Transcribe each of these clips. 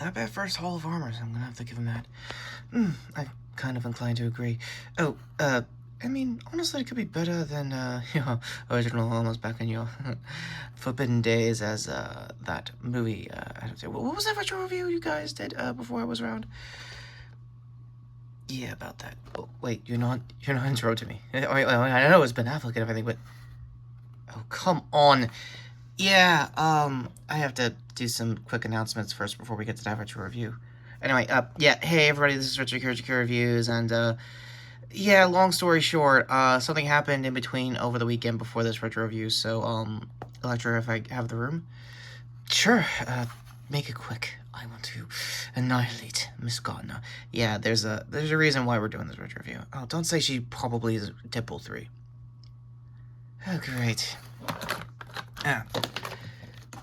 Not bad first haul of armor, so I'm gonna have to give him that. I'm kind of inclined to agree. Oh, I mean, honestly, it could be better than, original almost back in your forbidden days as, that movie, what was that retro review you guys did, before I was around? Yeah, about that. Oh, wait, you're not interrupting me. I know it's Ben Affleck and everything, but... Oh, come on. Yeah, I have to do some quick announcements first before we get to that retro review. Anyway, yeah, hey everybody, this is Richard Kirchner Reviews, and, yeah, long story short, something happened in between over the weekend before this retro review, so, Elektra, if I have the room? Sure, make it quick. I want to annihilate Miss Gardner. Yeah, there's a reason why we're doing this retro review. Oh, don't say she probably is Deadpool 3. Oh, great. Ah.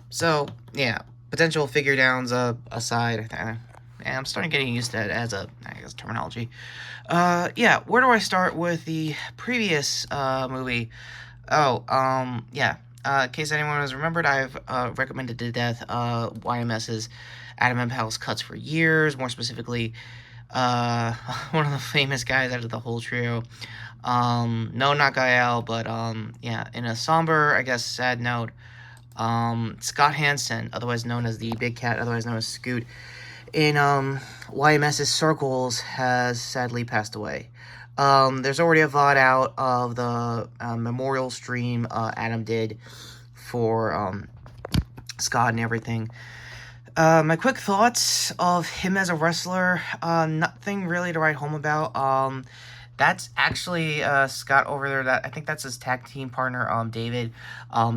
So, yeah, potential figure downs aside, I'm starting getting used to it as a, I guess, terminology. Yeah, where do I start with the previous, movie? Oh, yeah. In case anyone has remembered, I've, recommended to death, YMS's Adam and Pals cuts for years, more specifically, one of the famous guys out of the whole trio. No, not Gael, but, yeah, in a somber, I guess, sad note, Scott Hanson, otherwise known as the Big Cat, otherwise known as Scoot, in, YMS's circles, has sadly passed away. There's already a VOD out of the, memorial stream, Adam did for, Scott and everything. My quick thoughts of him as a wrestler, nothing really to write home about. That's actually Scott over there. That I think that's his tag team partner, David.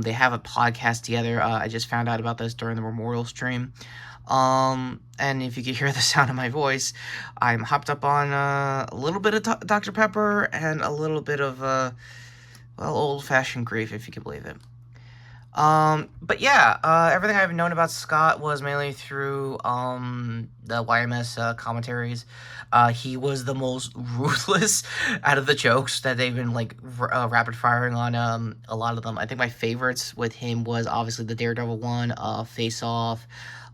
They have a podcast together. I just found out about this during the memorial stream. And if you can hear the sound of my voice, I'm hopped up on a little bit of Dr. Pepper and a little bit of well, old-fashioned grief, if you can believe it. But yeah, everything I've known about Scott was mainly through, the YMS, commentaries. He was the most ruthless out of the jokes that they've been, like, rapid firing on, a lot of them. I think my favorites with him was obviously the Daredevil one, Face Off,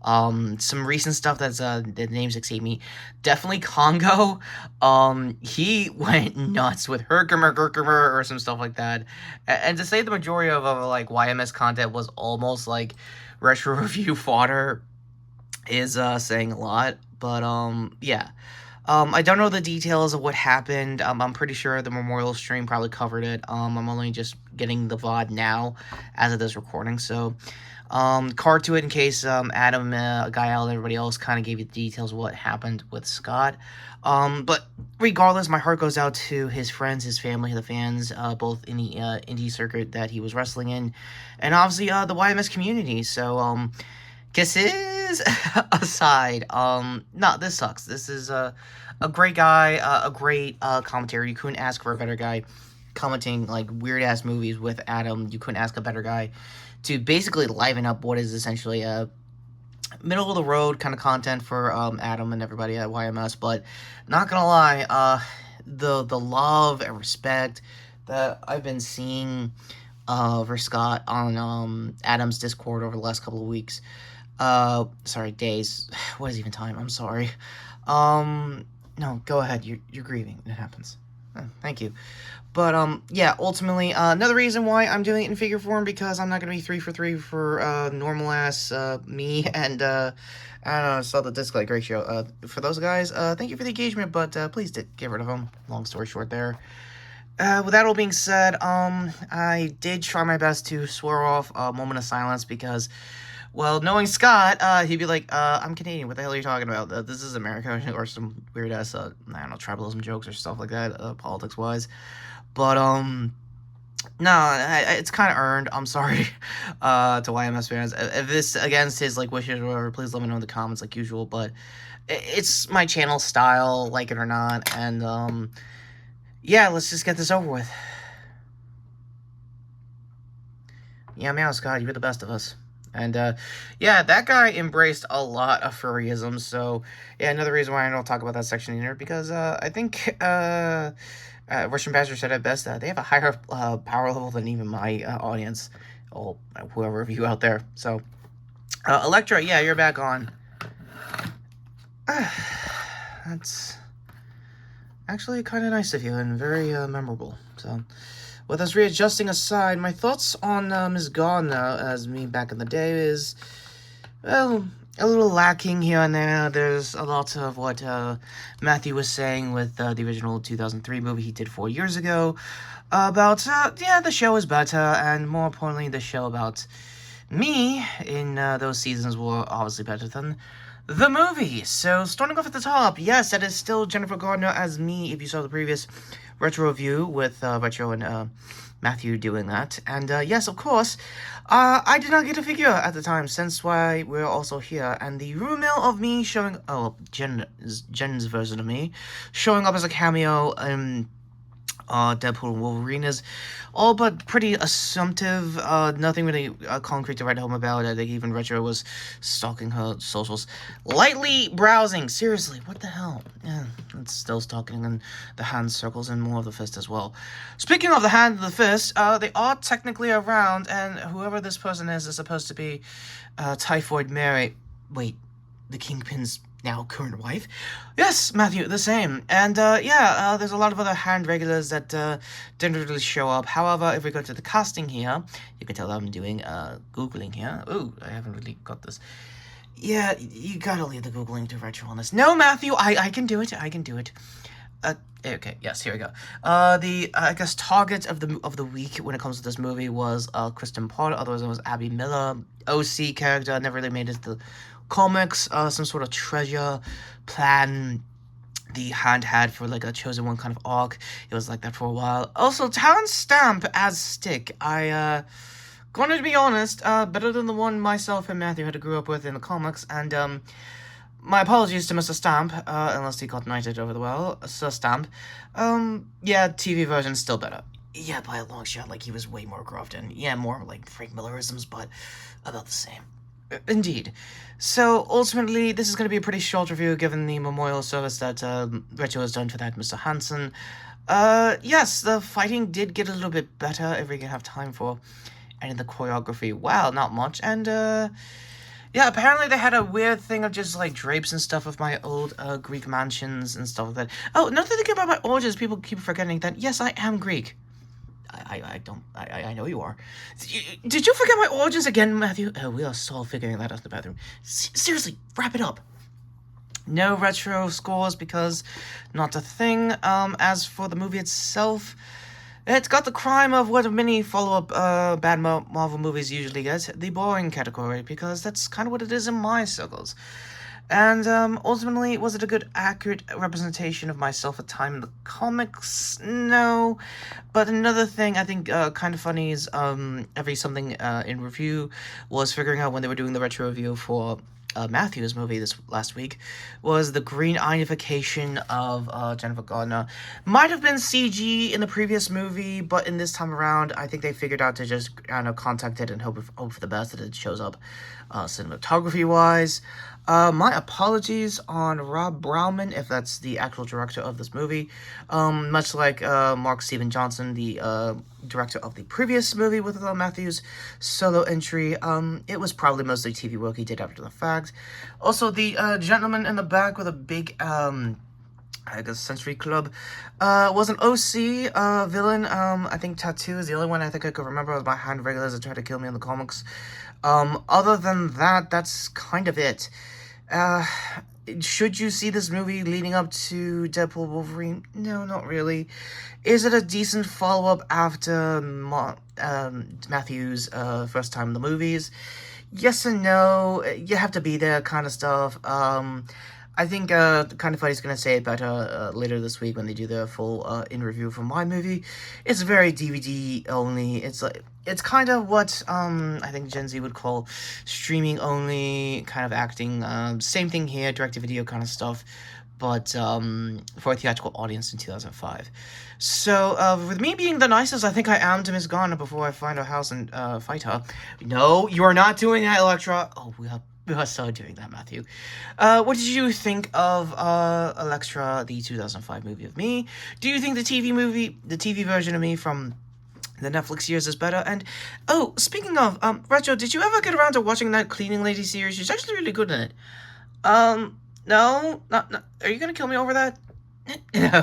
some recent stuff that's, the names escape me. Definitely Congo. He went nuts with Herkimer, or some stuff like that. And to say the majority of, like, YMS content was almost, like, retro review fodder is, saying a lot. But, yeah. I don't know the details of what happened. I'm pretty sure the memorial stream probably covered it. I'm only just getting the VOD now as of this recording, so... card to it in case, Adam, Gael, and everybody else kind of gave you the details of what happened with Scott. But regardless, my heart goes out to his friends, his family, the fans, both in the, indie circuit that he was wrestling in, and obviously, the YMS community. So, kisses aside, no, this sucks. This is, a great guy, a great, commentator. You couldn't ask for a better guy commenting, like, weird-ass movies with Adam. You couldn't ask a better guy to basically liven up what is essentially a middle-of-the-road kind of content for, Adam and everybody at YMS, but not gonna lie, the love and respect that I've been seeing, for Scott on, Adam's Discord over the last couple of weeks, sorry, days, what is even time, I'm sorry, no, go ahead, you're grieving, it happens. Thank you. But, yeah, ultimately, another reason why I'm doing it in figure form, because I'm not gonna be 3 for 3 for, normal-ass, me, and, I don't know, saw the dislike ratio. For those guys, thank you for the engagement, but, please get rid of them. Long story short there. With that all being said, I did try my best to swear off a moment of silence, because... Well, knowing Scott, he'd be like, I'm Canadian, what the hell are you talking about? This is America, or some weird-ass, I don't know, tribalism jokes or stuff like that, politics-wise. But, no, it's kind of earned, I'm sorry, to YMS fans. If this against his, like, wishes or whatever, please let me know in the comments like usual, but it's my channel style, like it or not, and, yeah, let's just get this over with. Yeah, meow, Scott, you're the best of us. And, yeah, that guy embraced a lot of furryism, so, yeah, another reason why I don't talk about that section in here, because, I think, Russian Bastard said it best, they have a higher, power level than even my, audience, or whoever of you out there, so, Elektra, yeah, you're back on. That's actually kind of nice of you and very memorable. So, with us readjusting aside, my thoughts on Ms. Gardner as me back in the day is, well, a little lacking here and there. There's a lot of what Matthew was saying with the original 2003 movie he did 4 years ago about, the show is better, and more importantly, the show about me in those seasons were obviously better than the movie. So, starting off at the top, yes, that is still Jennifer Gardner as me, if you saw the previous retro review with Retro and Matthew doing that. And yes, of course, I did not get a figure at the time, since why we're also here. And the rumor mill of me showing, Jen's version of me, showing up as a cameo in Deadpool and Wolverine is all but pretty assumptive. Nothing really concrete to write home about. I think even Retro was stalking her socials, lightly browsing. Seriously, what the hell? Yeah, it's still stalking in the hand circles and more of the fist as well. Speaking of the hand and the fist, they are technically around, and whoever this person is supposed to be Typhoid Mary. Wait, the Kingpin's now current wife? Yes, Matthew, the same. And there's a lot of other hand regulars that didn't really show up. However, if we go to the casting here, you can tell I'm doing Googling here. Ooh, I haven't really got this. Yeah, you gotta leave the Googling to Retro on this. No, Matthew, I can do it. I can do it. Okay, yes, here we go. I guess target of the week when it comes to this movie was Kristen Potter, otherwise it was Abby Miller, OC character, never really made it to the comics, some sort of treasure plan the Hand had for like a chosen one kind of arc. It was like that for a while. Also, Talon Stamp as Stick. Gonna be honest, better than the one myself and Matthew had to grow up with in the comics, and my apologies to Mr. Stamp, unless he got knighted over the well, Sir Stamp. TV version's still better. Yeah, by a long shot, like, he was way more gruffed, and yeah, more like Frank Millerisms, but about the same. Indeed. So, ultimately, this is going to be a pretty short review, given the memorial service that Retro has done for that Mr. Hanson. Yes, the fighting did get a little bit better, if we can have time for, and in the choreography, wow, not much, and, apparently they had a weird thing of just, like, drapes and stuff with my old, Greek mansions and stuff like that. Oh, another thing about my origins, people keep forgetting that, yes, I am Greek. I know you are. Did you forget my origins again, Matthew? Oh, we are still figuring that out in the bathroom. Seriously, wrap it up. No retro scores because not a thing. As for the movie itself, it's got the crime of what many follow-up bad Marvel movies usually get, the boring category, because that's kind of what it is in my circles. And ultimately, was it a good, accurate representation of myself at time in the comics? No. But another thing I think kind of funny is every something in review was figuring out when they were doing the retro review for Matthew's movie this last week was the green eyeification of Jennifer Gardner. Might have been CG in the previous movie, but in this time around, I think they figured out to just contact it and hope for the best that it shows up cinematography-wise. My apologies on Rob Brauman, if that's the actual director of this movie. Much like Mark Steven Johnson, the director of the previous movie with Matthew's solo entry, it was probably mostly TV work he did after the fact. Also, the gentleman in the back with a big, Century Club, was an OC villain. I think Tattoo is the only one I think I could remember. It was my hand regulars that tried to kill me in the comics. Other than that, that's kind of it. Should you see this movie leading up to Deadpool Wolverine? No, not really. Is it a decent follow-up after Matthew's first time in the movies? Yes and no. You have to be there kind of stuff. I think Kind of Funny's gonna say it better later this week when they do their full in review for my movie. It's very DVD only. It's kind of what I think Gen Z would call streaming only kind of acting. Same thing here, direct-to-video kind of stuff, but for a theatrical audience in 2005. So with me being the nicest I think I am to Miss Garner before I find her house and fight her. No, you are not doing that, Elektra. Oh, we are so doing that, Matthew. What did you think of Elektra, the 2005 movie of me? Do you think the TV version of me from the Netflix years is better? And, oh, speaking of, Retro, did you ever get around to watching that Cleaning Lady series? She's actually really good in it. No, not. Are you gonna kill me over that? No.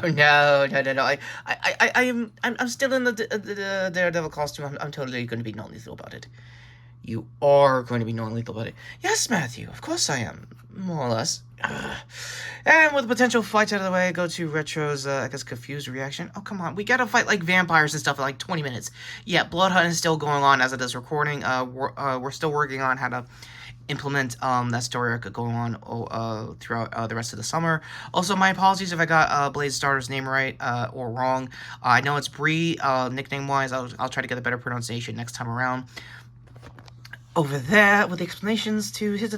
I'm still in the Daredevil costume. I'm totally going to be non-lethal about it. You are going to be non-lethal about it. Yes, Matthew. Of course I am. More or less. Ugh. And with the potential fights out of the way, go to Retro's, I guess, confused reaction. Oh, come on. We gotta fight, like, vampires and stuff in, like, 20 minutes. Yeah, Blood Hunt is still going on as of this recording. We're still working on how to implement that story arc going on throughout the rest of the summer. Also, my apologies if I got Blaze Starter's name right or wrong. I know it's Bree, nickname-wise. I'll try to get a better pronunciation next time around. Over there, with the explanations to his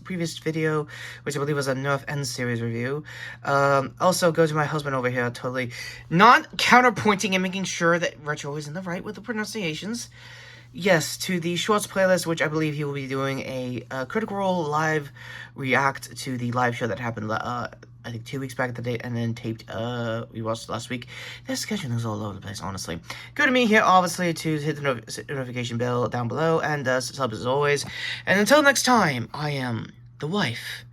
previous video, which I believe was a Nerf End series review. Also, go to my husband over here, totally not counterpointing and making sure that Retro is in the right with the pronunciations. Yes, to the Shorts playlist, which I believe he will be doing a Critical Role live react to the live show that happened, I think 2 weeks back at the date, and then taped, we watched last week. Their scheduling is all over the place, honestly. Go to me here, obviously, to hit the notification bell down below, and sub as always. And until next time, I am the wife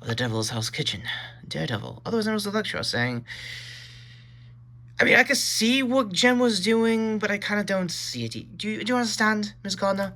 of the Devil's House Kitchen, Daredevil, otherwise known as Elektra, saying... I mean, I could see what Jen was doing, but I kind of don't see it. Do you understand, Miss Gardner?